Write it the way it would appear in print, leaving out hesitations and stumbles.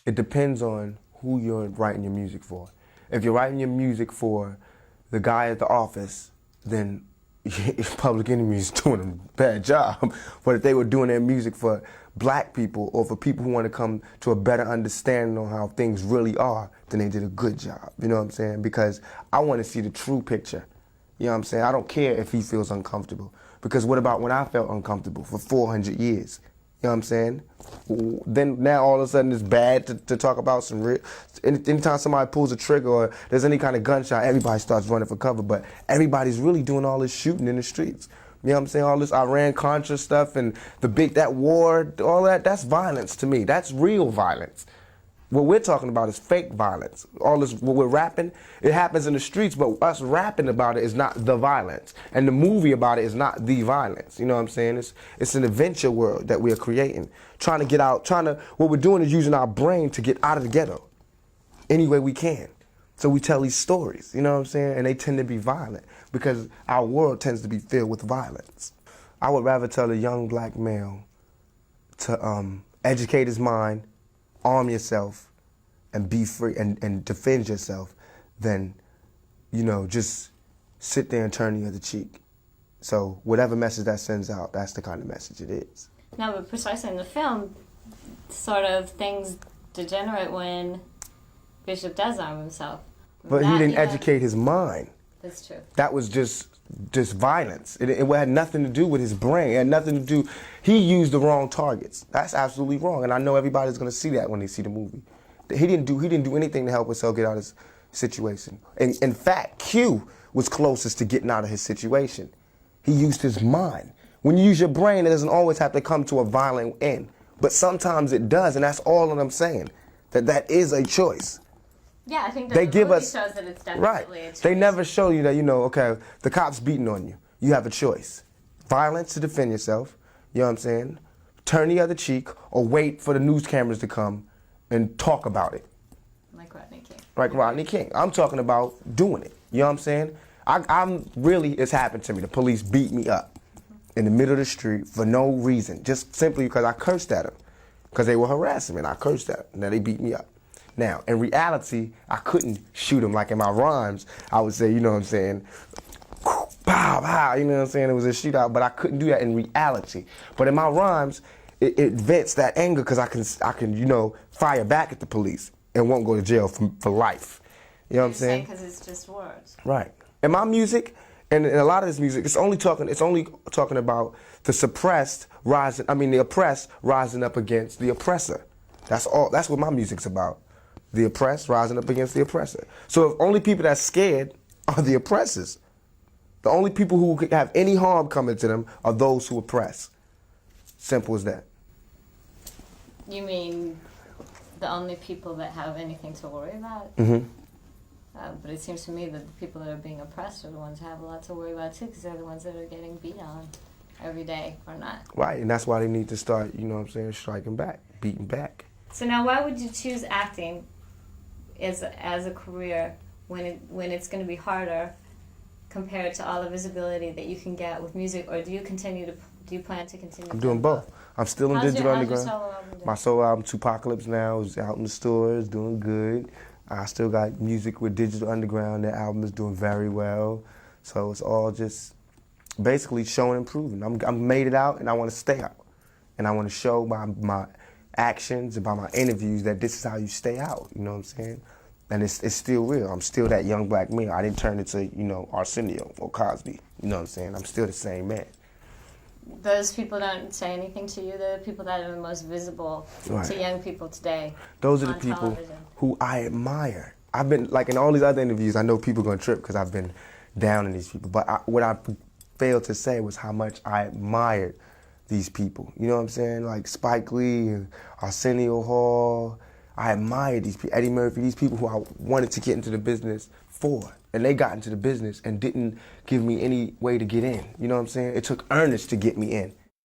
it depends on who you're writing your music for. If you're writing your music for the guy at the office, then Public Enemy is doing a bad job. But if they were doing their music for black people or for people who want to come to a better understanding on how things really are, then they did a good job. You know what I'm saying? Because I want to see the true picture. You know what I'm saying? I don't care if he feels uncomfortable. Because what about when I felt uncomfortable for 400 years? You know what I'm saying? Then now all of a sudden it's bad to talk about some real. Anytime somebody pulls a trigger or there's any kind of gunshot, everybody starts running for cover. But everybody's really doing all this shooting in the streets. You know what I'm saying? All this Iran-Contra stuff and that war, all that's violence to me. That's real violence. What we're talking about is fake violence. All this, what we're rapping, it happens in the streets, but us rapping about it is not the violence. And the movie about it is not the violence. You know what I'm saying? It's an adventure world that we are creating. What we're doing is using our brain to get out of the ghetto any way we can. So we tell these stories, you know what I'm saying? And they tend to be violent because our world tends to be filled with violence. I would rather tell a young black male to educate his mind, arm yourself, and be free and defend yourself than, just sit there and turn the other cheek. So whatever message that sends out, that's the kind of message it is. No, but precisely in the film, sort of things degenerate when Bishop does arm himself. But he didn't educate his mind. That's true. That was just violence. It had nothing to do with his brain. It had nothing to do. He used the wrong targets. That's absolutely wrong, and I know everybody's going to see that when they see the movie. He didn't do anything to help himself get out of his situation. In fact, Q was closest to getting out of his situation. He used his mind. When you use your brain, it doesn't always have to come to a violent end, but sometimes it does, and that's all that I'm saying. That is a choice. Yeah, I think they the give movie us, shows that it's definitely right. a choice. They never show you that, okay, the cop's beating on you. You have a choice. Violence to defend yourself, you know what I'm saying? Turn the other cheek or wait for the news cameras to come and talk about it. Like Rodney King. Like Rodney King. I'm talking about doing it. You know what I'm saying? It's happened to me. The police beat me up in the middle of the street for no reason, just simply because I cursed at them. Because they were harassing me and I cursed at them. Now they beat me up. Now, in reality, I couldn't shoot him like in my rhymes. I would say, you know what I'm saying, pow, pow, you know what I'm saying? It was a shootout, but I couldn't do that in reality. But in my rhymes, it vents that anger because I can, fire back at the police and won't go to jail for life. You know what I'm saying? Because it's just words. Right. And my music, and a lot of this music, it's only talking about the oppressed rising up against the oppressor. That's all. That's what my music's about. The oppressed rising up against the oppressor. So if only people that's scared are the oppressors. The only people who could have any harm coming to them are those who oppress. Simple as that. You mean the only people that have anything to worry about? Mm-hmm. But it seems to me that the people that are being oppressed are the ones that have a lot to worry about too, because they're the ones that are getting beat on every day or not. Right, and that's why they need to start, striking back, beating back. So now why would you choose acting as a career when it's going to be harder compared to all the visibility that you can get with music, or do you plan to continue? I'm doing both. I'm still in Digital Underground. How's your solo album doing? My solo album, Tupac now, is out in the stores, doing good. I still got music with Digital Underground. That album is doing very well. So it's all just basically showing and proving. I'm made it out, and I want to stay out. And I want to show by my actions and by my interviews that this is how you stay out. You know what I'm saying? And it's still real. I'm still that young black male. I didn't turn into, Arsenio or Cosby. You know what I'm saying? I'm still the same man. Those people don't say anything to you. They're the people that are the most visible to young people today. Those are the people who I admire. I've been, like in all these other interviews, I know people are going to trip because I've been down in these people. But what I failed to say was how much I admired these people. You know what I'm saying? Like Spike Lee and Arsenio Hall. I admired these people. Eddie Murphy, these people who I wanted to get into the business for. And they got into the business and didn't give me any way to get in. You know what I'm saying? It took earnest to get me in.